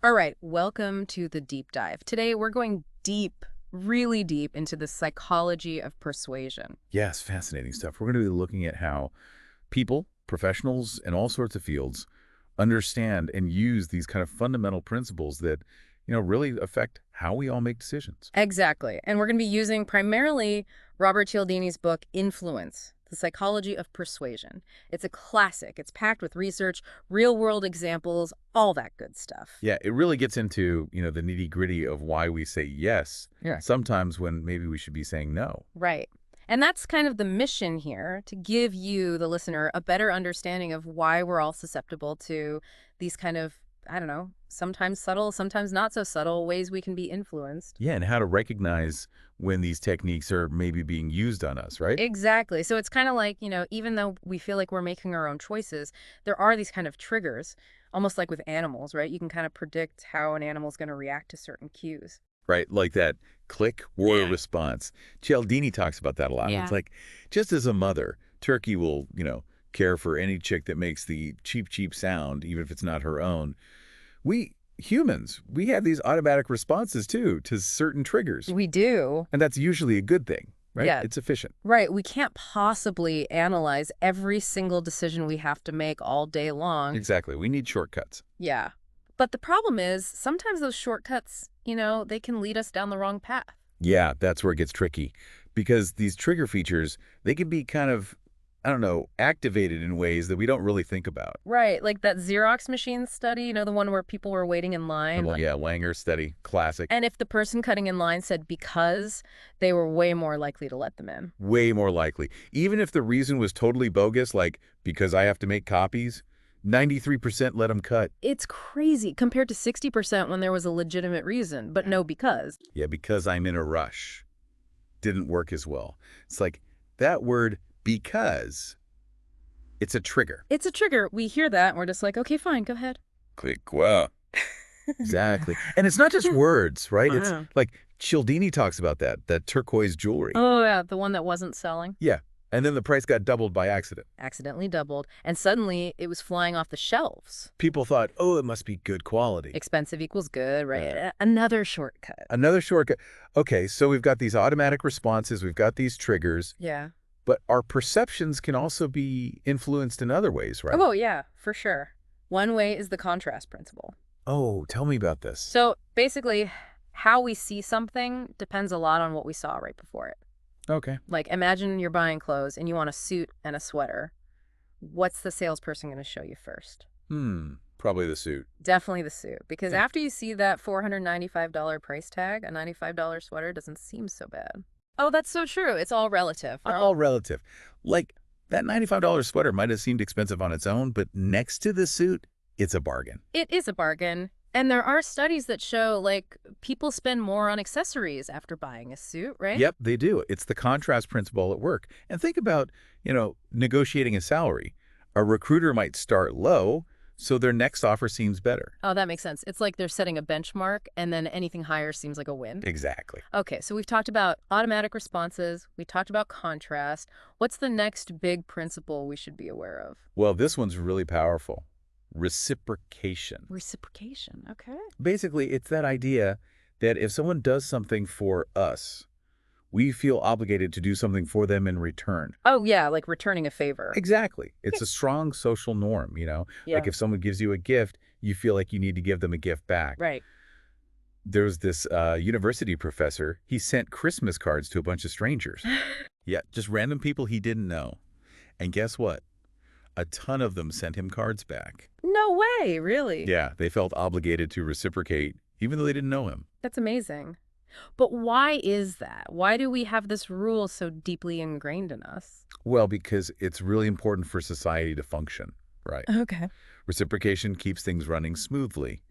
All right, welcome to the deep dive. Today we're going deep, really deep into the psychology of persuasion. Yes, fascinating stuff. We're going to be looking at how people, professionals in all sorts of fields, understand and use these kind of fundamental principles that, really affect how we all make decisions. Exactly. And we're going to be using primarily Robert Cialdini's book, Influence, The Psychology of Persuasion. It's a classic. It's packed with research, real-world examples, all that good stuff. Yeah, it really gets into, the nitty-gritty of why we say yes, Yeah. sometimes when maybe we should be saying no. Right. And that's kind of the mission here, to give you, the listener, a better understanding of why we're all susceptible to these kind of, I don't know, sometimes subtle, sometimes not so subtle ways we can be influenced. Yeah, and how to recognize when these techniques are maybe being used on us, right? Exactly. So it's kind of like, even though we feel like we're making our own choices, there are these kind of triggers, almost like with animals, right? You can kind of predict how an animal's going to react to certain cues. Right, like that click warrior Yeah. response. Cialdini talks about that a lot. Yeah. It's like, just as a mother, Turkey will, care for any chick that makes the cheep, cheep sound, even if it's not her own. We humans, we have these automatic responses, too, to certain triggers. We do. And that's usually a good thing, right? Yeah. It's efficient. Right. We can't possibly analyze every single decision we have to make all day long. Exactly. We need shortcuts. Yeah. But the problem is sometimes those shortcuts, they can lead us down the wrong path. Yeah, that's where it gets tricky. Because these trigger features, they can be kind of, I don't know, activated in ways that we don't really think about. Right. Like that Xerox machine study, the one where people were waiting in line. Yeah, Langer study, classic. And if the person cutting in line said because, they were way more likely to let them in. Way more likely. Even if the reason was totally bogus, like because I have to make copies, 93% let them cut. It's crazy compared to 60% when there was a legitimate reason, but no because. Yeah, because I'm in a rush. Didn't work as well. It's like that word because, it's a trigger. It's a trigger. We hear that and we're just like, okay, fine, go ahead. Click, wow. Exactly. And it's not just words, right? It's Uh-huh. like Cialdini talks about that turquoise jewelry. Oh, yeah, the one that wasn't selling. Yeah. And then the price got doubled by accident. Accidentally doubled, and suddenly it was flying off the shelves. People thought, oh, it must be good quality. Expensive equals good, right? Yeah. Another shortcut. Another shortcut. Okay, so we've got these automatic responses, we've got these triggers, Yeah. but our perceptions can also be influenced in other ways, right? Oh, yeah, for sure. One way is the contrast principle. Oh, tell me about this. So basically, how we see something depends a lot on what we saw right before it. Okay. Like, imagine you're buying clothes and you want a suit and a sweater. What's the salesperson going to show you first? Probably the suit. Definitely the suit. Because Yeah. after you see that $495 price tag, a $95 sweater doesn't seem so bad. Oh, that's so true. It's all relative. All relative. Like, that $95 sweater might have seemed expensive on its own, but next to the suit, it's a bargain. It is a bargain. And there are studies that show, like, people spend more on accessories after buying a suit, right? Yep, they do. It's the contrast principle at work. And think about, negotiating a salary. A recruiter might start low, so their next offer seems better. Oh, that makes sense. It's like they're setting a benchmark, and then anything higher seems like a win. Exactly. Okay, so we've talked about automatic responses. We talked about contrast. What's the next big principle we should be aware of? Well, this one's really powerful. Reciprocation. Reciprocation. Okay. Basically, it's that idea that if someone does something for us, we feel obligated to do something for them in return. Oh, yeah, like returning a favor. Exactly. It's a strong social norm, Yeah. Like if someone gives you a gift, you feel like you need to give them a gift back. Right. There's this university professor. He sent Christmas cards to a bunch of strangers. Yeah, just random people he didn't know. And guess what? A ton of them sent him cards back. No way, really? Yeah, they felt obligated to reciprocate, even though they didn't know him. That's amazing. But why is that? Why do we have this rule so deeply ingrained in us? Well, because it's really important for society to function, right? Okay. Reciprocation keeps things running smoothly.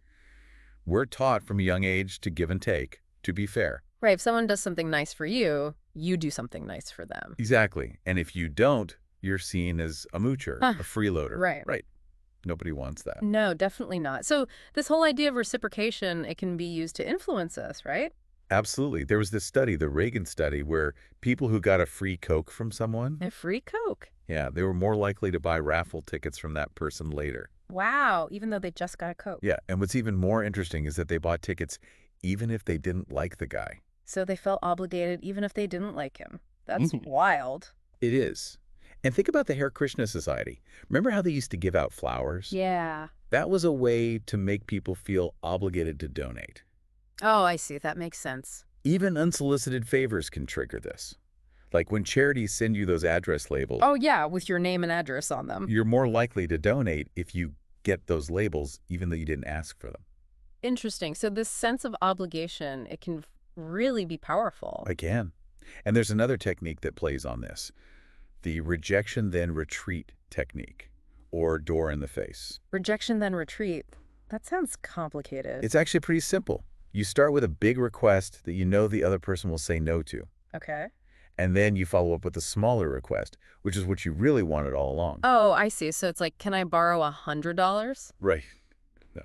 We're taught from a young age to give and take, to be fair. Right, if someone does something nice for you, you do something nice for them. Exactly. And if you don't, you're seen as a moocher, a freeloader. Right. Right. Nobody wants that. No, definitely not. So this whole idea of reciprocation, it can be used to influence us, right? Absolutely. There was this study, the Reagan study, where people who got a free Coke from someone, A free Coke. yeah, they were more likely to buy raffle tickets from that person later. Wow, even though they just got a Coke. Yeah, and what's even more interesting is that they bought tickets even if they didn't like the guy. So they felt obligated even if they didn't like him. That's Mhm. wild. It is. And think about the Hare Krishna Society. Remember how they used to give out flowers? Yeah. That was a way to make people feel obligated to donate. Oh, I see. That makes sense. Even unsolicited favors can trigger this. Like when charities send you those address labels, Oh, yeah, with your name and address on them. you're more likely to donate if you get those labels even though you didn't ask for them. Interesting. So this sense of obligation, it can really be powerful. Again. And there's another technique that plays on this. The rejection then retreat technique, or door in the face. Rejection, then retreat. That sounds complicated. It's actually pretty simple. You start with a big request that you know the other person will say no to. Okay. And then you follow up with a smaller request, which is what you really wanted all along. Oh, I see. So it's like, can I borrow $100? Right. No.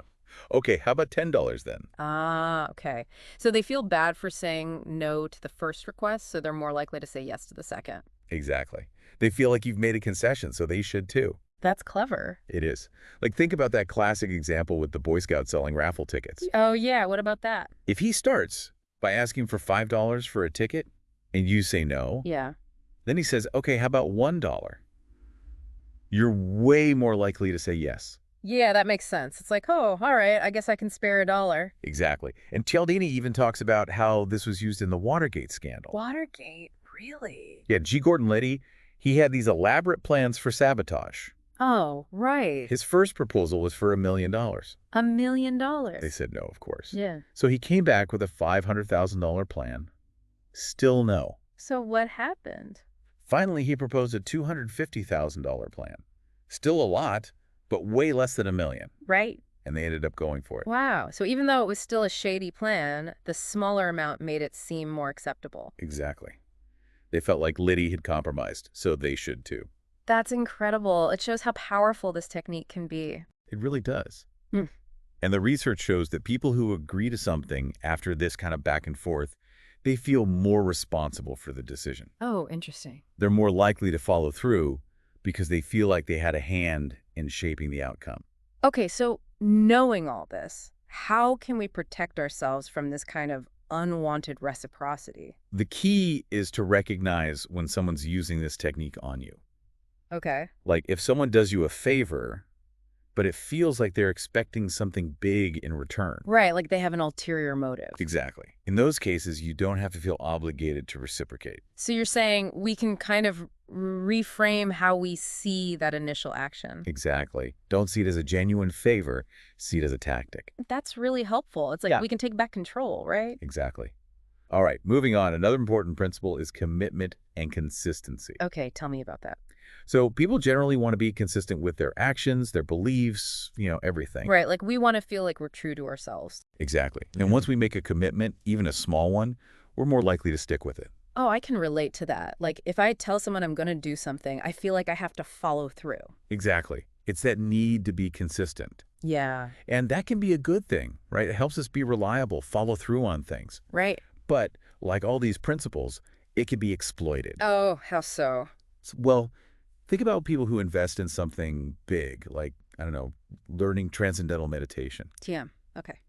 Okay, how about $10 then? Ah, okay. So they feel bad for saying no to the first request, so they're more likely to say yes to the second. Exactly. They feel like you've made a concession, so they should too. That's clever. It is. Like, think about that classic example with the Boy Scout selling raffle tickets. Oh, yeah. What about that? If he starts by asking for $5 for a ticket and you say no, Yeah. then he says, okay, how about $1? You're way more likely to say yes. Yeah, that makes sense. It's like, oh, all right, I guess I can spare a dollar. Exactly. And Cialdini even talks about how this was used in the Watergate scandal. Watergate? Really? Yeah, G. Gordon Liddy, he had these elaborate plans for sabotage. Oh, right. His first proposal was for $1 million. $1 million. They said no, of course. Yeah. So he came back with a $500,000 plan. Still no. So what happened? Finally, he proposed a $250,000 plan. Still a lot, but way less than $1 million. Right. And they ended up going for it. Wow. So even though it was still a shady plan, the smaller amount made it seem more acceptable. Exactly. They felt like Liddy had compromised, so they should too. That's incredible. It shows how powerful this technique can be. It really does. Hmm. And the research shows that people who agree to something after this kind of back and forth, they feel more responsible for the decision. Oh, interesting. They're more likely to follow through because they feel like they had a hand in shaping the outcome. Okay, so knowing all this, how can we protect ourselves from this kind of unwanted reciprocity? The key is to recognize when someone's using this technique on you. Okay. Like if someone does you a favor, but it feels like they're expecting something big in return. Right, like they have an ulterior motive. Exactly. In those cases, you don't have to feel obligated to reciprocate. So you're saying we can kind of reframe how we see that initial action. Exactly. Don't see it as a genuine favor, see it as a tactic. That's really helpful. It's like Yeah. we can take back control, right? Exactly. All right, moving on. Another important principle is commitment and consistency. Okay, tell me about that. So people generally want to be consistent with their actions, their beliefs, everything. Right, like we want to feel like we're true to ourselves. Exactly. And once we make a commitment, even a small one, we're more likely to stick with it. Oh, I can relate to that. Like if I tell someone I'm going to do something, I feel like I have to follow through. Exactly. It's that need to be consistent. Yeah. And that can be a good thing, right? It helps us be reliable, follow through on things. Right. But like all these principles, it can be exploited. Oh, how so? Well, think about people who invest in something big, like, I don't know, learning transcendental meditation. TM. Okay.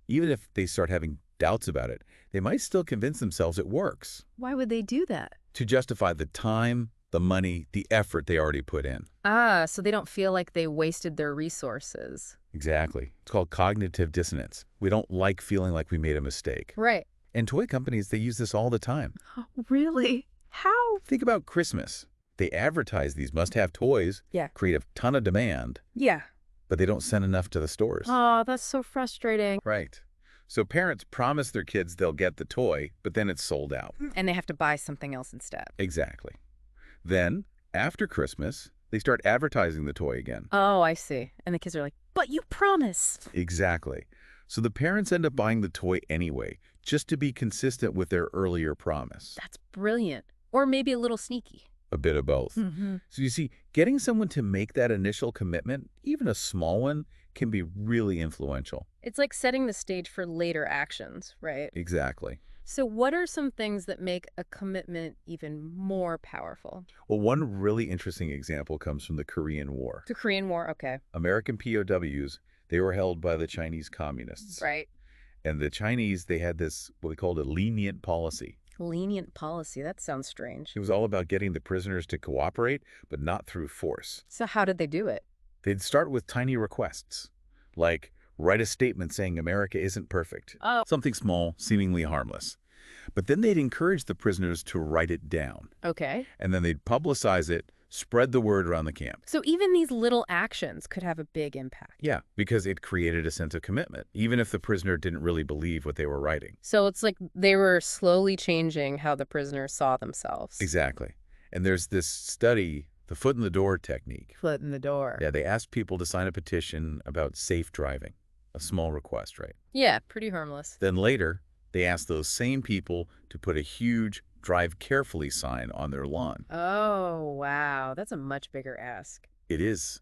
Even if they start having doubts about it, they might still convince themselves it works Why would they do that? to justify the time, the money, the effort they already put in. Ah, so they don't feel like they wasted their resources. Exactly. It's called cognitive dissonance. We don't like feeling like we made a mistake. Right. And toy companies, they use this all the time. Really? How? Think about Christmas. They advertise these must-have toys, Yeah. create a ton of demand, Yeah. but they don't send enough to the stores. Oh, that's so frustrating. Right. So parents promise their kids they'll get the toy, but then it's sold out. And they have to buy something else instead. Exactly. Then, after Christmas, they start advertising the toy again. Oh, I see. And the kids are like, but you promised. Exactly. So the parents end up buying the toy anyway, just to be consistent with their earlier promise. That's brilliant. Or maybe a little sneaky. A bit of both. Mm-hmm. So you see, getting someone to make that initial commitment, even a small one, can be really influential. It's like setting the stage for later actions, right? Exactly. So what are some things that make a commitment even more powerful? Well, one really interesting example comes from the Korean War. The Korean War, okay. American POWs, they were held by the Chinese communists. Right. And the Chinese, they had this, what they called a lenient policy. Lenient policy, that sounds strange. It was all about getting the prisoners to cooperate, but not through force. So how did they do it? They'd start with tiny requests, like write a statement saying America isn't perfect. Oh. Something small, seemingly harmless. But then they'd encourage the prisoners to write it down. Okay. And then they'd publicize it, spread the word around the camp. So even these little actions could have a big impact. Yeah, because it created a sense of commitment, even if the prisoner didn't really believe what they were writing. So it's like they were slowly changing how the prisoners saw themselves. Exactly. And there's this study, the foot in the door technique. Foot in the door. Yeah, they asked people to sign a petition about safe driving. A small request, right? Yeah, pretty harmless. Then later, they asked those same people to put a huge drive carefully sign on their lawn. Oh, wow. That's a much bigger ask. It is.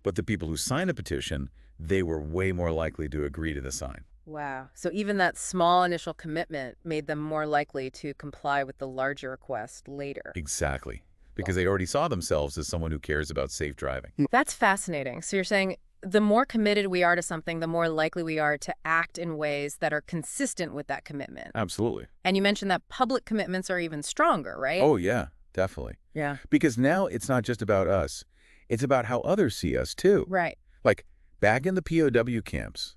But the people who signed a petition, they were way more likely to agree to the sign. Wow. So even that small initial commitment made them more likely to comply with the larger request later. Exactly. Because they already saw themselves as someone who cares about safe driving. That's fascinating. So you're saying the more committed we are to something, the more likely we are to act in ways that are consistent with that commitment. Absolutely. And you mentioned that public commitments are even stronger, right? Oh, yeah, definitely. Yeah. Because now it's not just about us. It's about how others see us, too. Right. Like, back in the POW camps,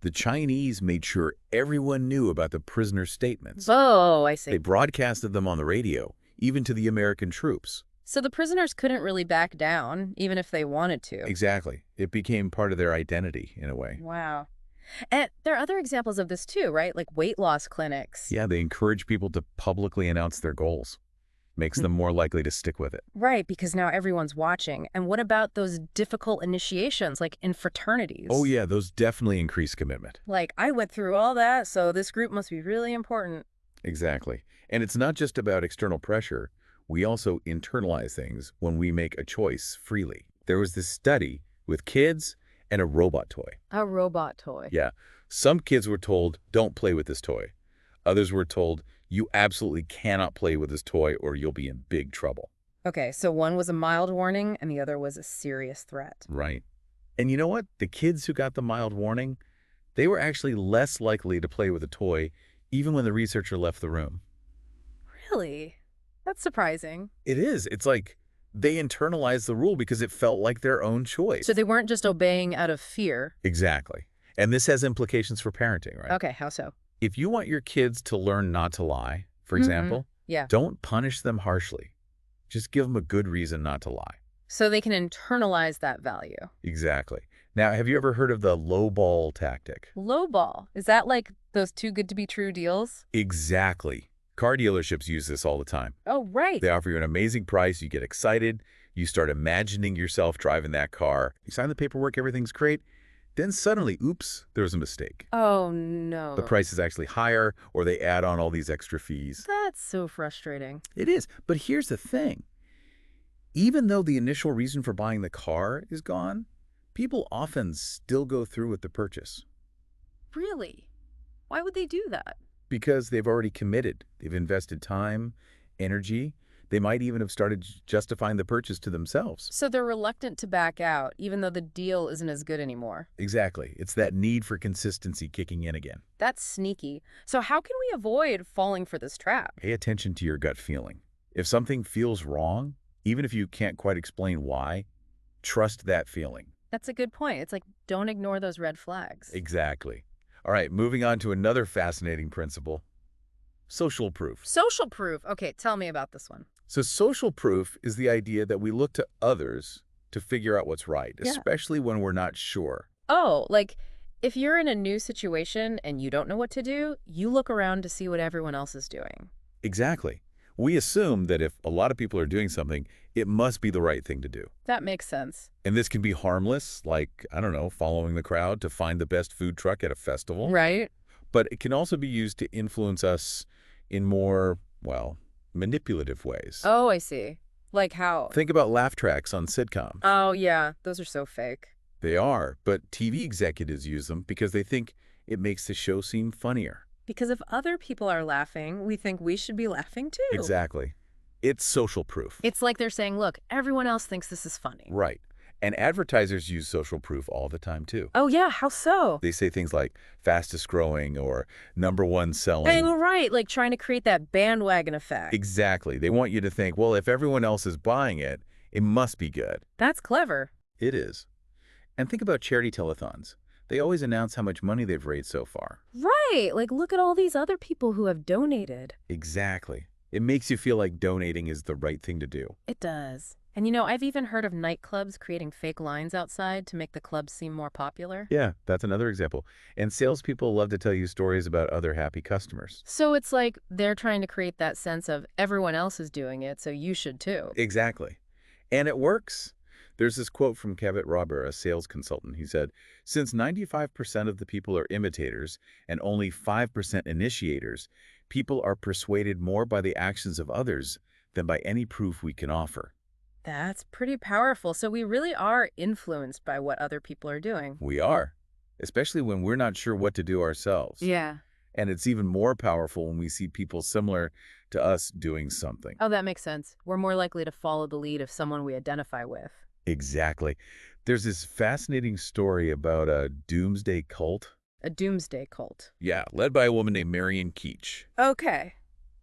the Chinese made sure everyone knew about the prisoner statements. Oh, I see. They broadcasted them on the radio, even to the American troops. So the prisoners couldn't really back down, even if they wanted to. Exactly. It became part of their identity, in a way. Wow. And there are other examples of this too, right? Like weight loss clinics. Yeah, they encourage people to publicly announce their goals. Makes them more likely to stick with it. Right, because now everyone's watching. And what about those difficult initiations, like in fraternities? Oh, yeah, those definitely increase commitment. Like, I went through all that, so this group must be really important. Exactly. And it's not just about external pressure. We also internalize things when we make a choice freely. There was this study with kids and a robot toy. A robot toy. Yeah. Some kids were told, don't play with this toy. Others were told, you absolutely cannot play with this toy or you'll be in big trouble. Okay, so one was a mild warning and the other was a serious threat. Right. And you know what? The kids who got the mild warning, they were actually less likely to play with the toy even when the researcher left the room. Really? That's surprising. It is. It's like they internalized the rule because it felt like their own choice. So they weren't just obeying out of fear. Exactly. And this has implications for parenting, right? Okay, how so? If you want your kids to learn not to lie, for example, Yeah. don't punish them harshly. Just give them a good reason not to lie. So they can internalize that value. Exactly. Now, have you ever heard of the low ball tactic? Low ball. Is that like those too good to be true deals? Exactly. Car dealerships use this all the time. Oh, right. They offer you an amazing price, you get excited, you start imagining yourself driving that car, you sign the paperwork, everything's great, then suddenly, oops, there was a mistake. Oh, no. The price is actually higher, or they add on all these extra fees. That's so frustrating. It is, but here's the thing. Even though the initial reason for buying the car is gone, people often still go through with the purchase. Really? Why would they do that? Because they've already committed. They've invested time, energy. They might even have started justifying the purchase to themselves. So they're reluctant to back out, even though the deal isn't as good anymore. Exactly. It's that need for consistency kicking in again. That's sneaky. So how can we avoid falling for this trap? Pay attention to your gut feeling. If something feels wrong, even if you can't quite explain why, trust that feeling. That's a good point. It's like, don't ignore those red flags. Exactly. All right, moving on to another fascinating principle, social proof. Social proof. Okay, tell me about this one. So social proof is the idea that we look to others to figure out what's right, Yeah. especially when we're not sure. Oh, like if you're in a new situation and you don't know what to do, you look around to see what everyone else is doing. Exactly. We assume that if a lot of people are doing something, it must be the right thing to do. That makes sense. And this can be harmless, like, I don't know, following the crowd to find the best food truck at a festival. Right? But it can also be used to influence us in more, well, manipulative ways. Oh, I see. Like how? Think about laugh tracks on sitcoms. Oh, yeah. Those are so fake. They are, but TV executives use them because they think it makes the show seem funnier. Because if other people are laughing, we think we should be laughing too. Exactly. It's social proof. It's like they're saying, look, everyone else thinks this is funny. Right. And advertisers use social proof all the time, too. Oh, yeah, how so? They say things like fastest growing or #1 selling. Oh, right, like trying to create that bandwagon effect. Exactly. They want you to think, well, if everyone else is buying it, it must be good. That's clever. It is. And think about charity telethons. They always announce how much money they've raised so far. Right, like look at all these other people who have donated. Exactly. It makes you feel like donating is the right thing to do. It does. And you know, I've even heard of nightclubs creating fake lines outside to make the club seem more popular. Yeah, that's another example. And salespeople love to tell you stories about other happy customers. So it's like they're trying to create that sense of everyone else is doing it, so you should too. Exactly. And it works. There's this quote from Kevin Robber, a sales consultant. He said, since 95% of the people are imitators and only 5% initiators, people are persuaded more by the actions of others than by any proof we can offer. That's pretty powerful. So we really are influenced by what other people are doing. We are, especially when we're not sure what to do ourselves. Yeah. And it's even more powerful when we see people similar to us doing something. Oh, that makes sense. We're more likely to follow the lead of someone we identify with. Exactly. There's this fascinating story about a doomsday cult. A doomsday cult. Yeah, led by a woman named Marion Keech. Okay.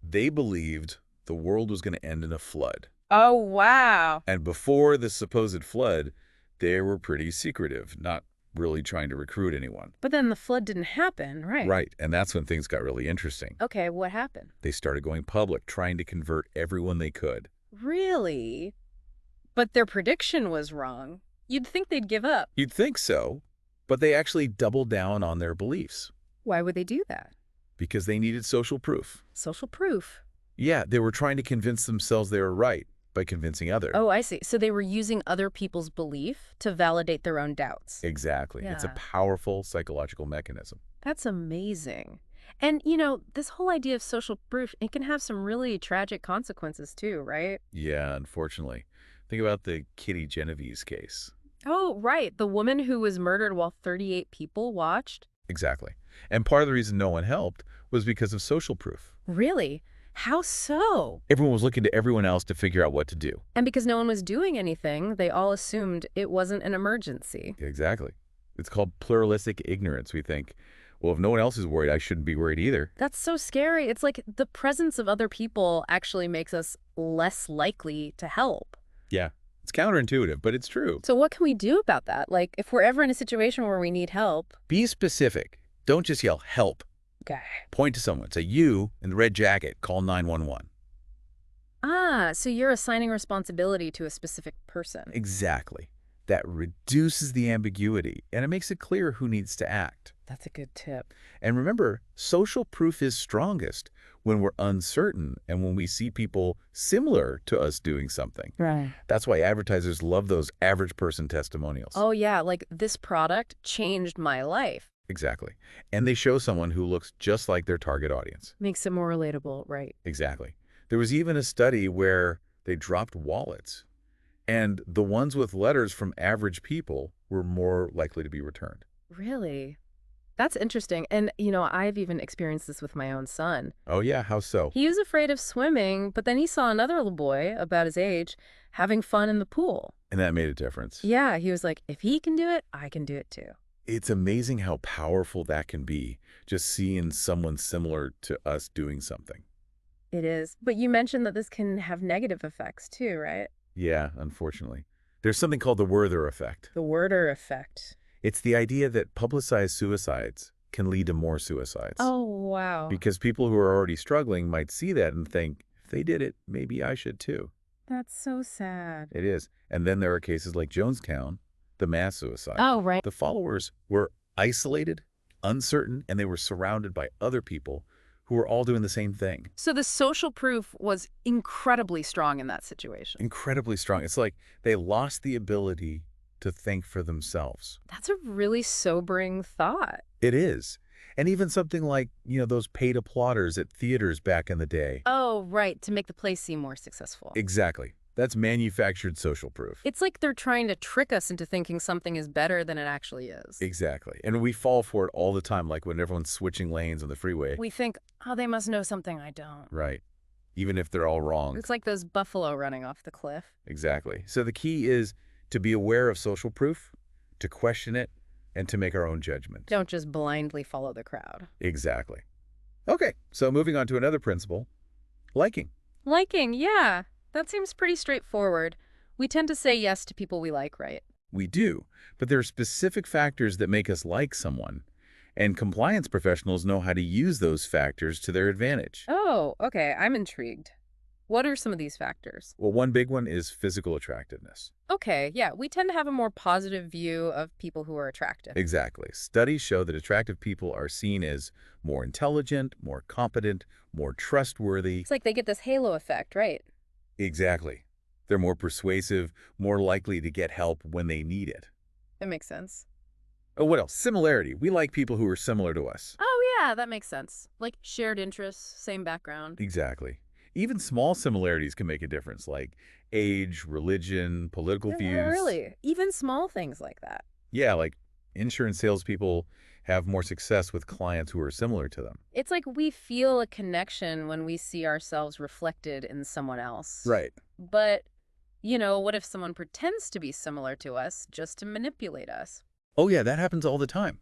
They believed the world was going to end in a flood. Oh, wow. And before the supposed flood, they were pretty secretive, not really trying to recruit anyone. But then the flood didn't happen, right? Right, and that's when things got really interesting. Okay, what happened? They started going public, trying to convert everyone they could. Really? But their prediction was wrong. You'd think they'd give up. You'd think so, but they actually doubled down on their beliefs Why would they do that? because they needed social proof. Social proof. Yeah, they were trying to convince themselves they were right by convincing others. Oh, I see. So they were using other people's belief to validate their own doubts. Exactly. It's a Yeah. powerful psychological mechanism. That's amazing. And, you know, this whole idea of social proof, it can have some really tragic consequences too, right? Yeah, unfortunately. Think about the Kitty Genovese case. Oh, right. The woman who was murdered while 38 people watched? Exactly. And part of the reason no one helped was because of social proof. Really? How so? Everyone was looking to everyone else to figure out what to do. And because no one was doing anything, they all assumed it wasn't an emergency. Exactly. It's called pluralistic ignorance. We think, well, if no one else is worried, I shouldn't be worried either. That's so scary. It's like the presence of other people actually makes us less likely to help. Yeah, it's counterintuitive, but it's true. So what can we do about that? Like, if we're ever in a situation where we need help. Be specific. Don't just yell, help. Okay. Point to someone. Say, you in the red jacket, call 911. Ah, so you're assigning responsibility to a specific person. Exactly. That reduces the ambiguity, and it makes it clear who needs to act. That's a good tip. And remember, social proof is strongest when we're uncertain and when we see people similar to us doing something. Right. That's why advertisers love those average person testimonials. Oh, yeah, like this product changed my life. Exactly. And they show someone who looks just like their target audience. Makes it more relatable, right? Exactly. There was even a study where they dropped wallets, and the ones with letters from average people were more likely to be returned. Really? That's interesting. And, you know, I've even experienced this with my own son. Oh yeah, how so? He was afraid of swimming, but then he saw another little boy about his age having fun in the pool. And that made a difference. Yeah, he was like, if he can do it, I can do it too. It's amazing how powerful that can be, just seeing someone similar to us doing something. It is. But you mentioned that this can have negative effects too, right? Yeah, unfortunately. There's something called the Werther effect. The Werther effect. It's the idea that publicized suicides can lead to more suicides. Oh, wow. Because people who are already struggling might see that and think, if they did it, maybe I should too. That's so sad. It is. And then there are cases like Jonestown, the mass suicide. Oh, right. The followers were isolated, uncertain, and they were surrounded by other people who were all doing the same thing. So the social proof was incredibly strong in that situation. Incredibly strong. It's like they lost the ability to think for themselves. That's a really sobering thought. It is. And even something like, those paid applauders at theaters back in the day. Oh, right, to make the play seem more successful. Exactly. That's manufactured social proof. It's like they're trying to trick us into thinking something is better than it actually is. Exactly. And we fall for it all the time, like when everyone's switching lanes on the freeway. We think, oh, they must know something I don't. Right. Even if they're all wrong. It's like those buffalo running off the cliff. Exactly. So the key is to be aware of social proof, to question it, and to make our own judgment. Don't just blindly follow the crowd. Exactly. Okay, so moving on to another principle, liking. Liking, yeah. That seems pretty straightforward. We tend to say yes to people we like, right? We do, but there are specific factors that make us like someone, and compliance professionals know how to use those factors to their advantage. Oh, okay. I'm intrigued. What are some of these factors? Well, one big one is physical attractiveness. Okay, yeah, we tend to have a more positive view of people who are attractive. Exactly. Studies show that attractive people are seen as more intelligent, more competent, more trustworthy. It's like they get this halo effect, right? Exactly. They're more persuasive, more likely to get help when they need it. That makes sense. Oh, what else? Similarity. We like people who are similar to us. Oh, yeah, that makes sense. Like shared interests, same background. Exactly. Even small similarities can make a difference, like age, religion, political views. Really? Even small things like that. Yeah, like insurance salespeople have more success with clients who are similar to them. It's like we feel a connection when we see ourselves reflected in someone else. Right. But, what if someone pretends to be similar to us just to manipulate us? Oh, yeah, that happens all the time.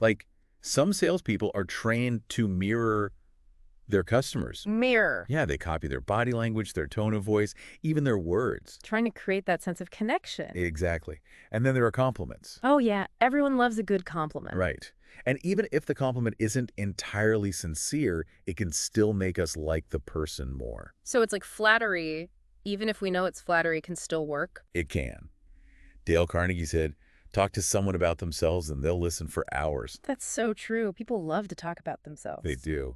Like, some salespeople are trained to mirror their customers. Mirror. Yeah, they copy their body language, their tone of voice, even their words. Trying to create that sense of connection. Exactly. And then there are compliments. Oh, yeah. Everyone loves a good compliment. Right. And even if the compliment isn't entirely sincere, it can still make us like the person more. So it's like flattery, even if we know it's flattery, can still work? It can. Dale Carnegie said, talk to someone about themselves and they'll listen for hours. That's so true. People love to talk about themselves. They do.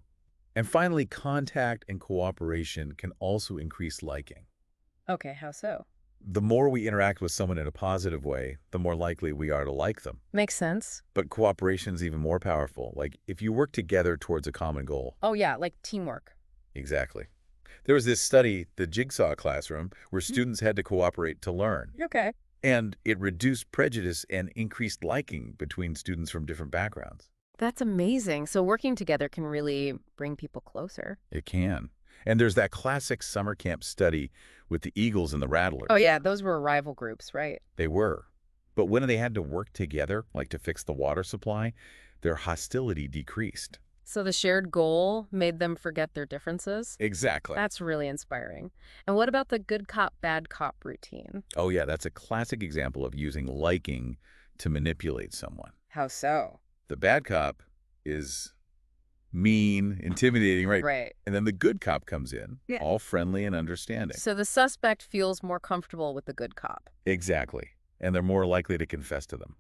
And finally, contact and cooperation can also increase liking. Okay, how so? The more we interact with someone in a positive way, the more likely we are to like them. Makes sense. But cooperation is even more powerful, like if you work together towards a common goal. Oh, yeah, like teamwork. Exactly. There was this study, the Jigsaw Classroom, where students had to cooperate to learn. Okay. And it reduced prejudice and increased liking between students from different backgrounds. That's amazing. So working together can really bring people closer. It can. And there's that classic summer camp study with the Eagles and the Rattlers. Oh, yeah, those were rival groups, right? They were. But when they had to work together, like to fix the water supply, their hostility decreased. So the shared goal made them forget their differences? Exactly. That's really inspiring. And what about the good cop, bad cop routine? Oh, yeah, that's a classic example of using liking to manipulate someone. How so? The bad cop is mean, intimidating, right? Right. And then the good cop comes in, Yeah. all friendly and understanding. So the suspect feels more comfortable with the good cop. Exactly. And they're more likely to confess to them.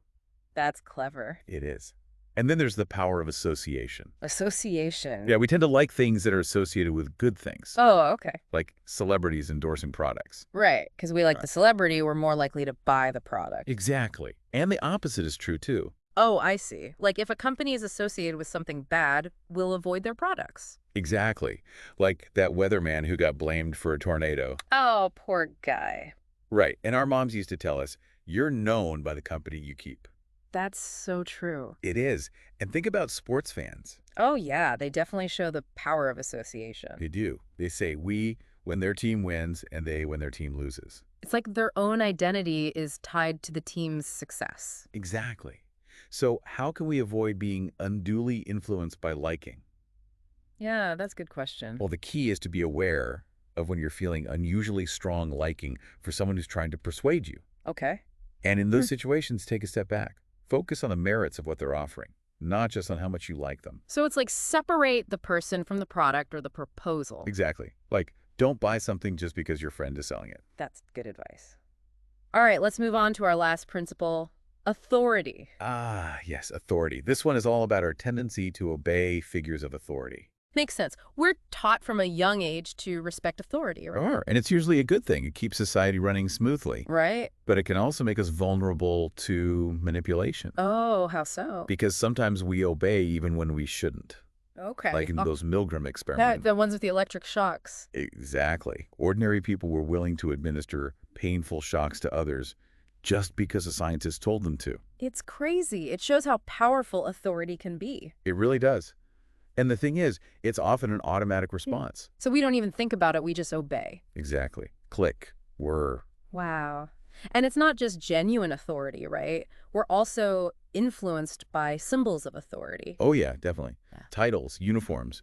That's clever. It is. And then there's the power of association. Association. Yeah, we tend to like things that are associated with good things, Oh, okay. like celebrities endorsing products. Right, because we like Right. the celebrity, we're more likely to buy the product. Exactly. And the opposite is true, too. Oh, I see. Like if a company is associated with something bad, we'll avoid their products. Exactly. Like that weatherman who got blamed for a tornado. Oh, poor guy. Right. And our moms used to tell us, you're known by the company you keep. That's so true. It is. And think about sports fans. Oh, yeah, they definitely show the power of association. They do. They say we when their team wins and they when their team loses. It's like their own identity is tied to the team's success. Exactly. So how can we avoid being unduly influenced by liking? Yeah, that's a good question. Well, the key is to be aware of when you're feeling unusually strong liking for someone who's trying to persuade you. Okay. And in those situations, take a step back. Focus on the merits of what they're offering, not just on how much you like them. So it's like separate the person from the product or the proposal. Exactly. Like, don't buy something just because your friend is selling it. That's good advice. All right, let's move on to our last principle, authority. Ah, yes, authority. This one is all about our tendency to obey figures of authority. Makes sense. We're taught from a young age to respect authority, right? And it's usually a good thing. It keeps society running smoothly. Right? But it can also make us vulnerable to manipulation. Oh, how so? Because sometimes we obey even when we shouldn't. Okay. like in Oh, those Milgram experiments. the ones with the electric shocks. Exactly. Ordinary people were willing to administer painful shocks to others just because a scientist told them to. It's crazy. It shows how powerful authority can be. It really does. And the thing is, it's often an automatic Yeah. response. So we don't even think about it, we just obey. Exactly. Click. Whir. Wow. And it's not just genuine authority, right? We're also influenced by symbols of authority. Oh, yeah, definitely. Yeah. Titles, uniforms,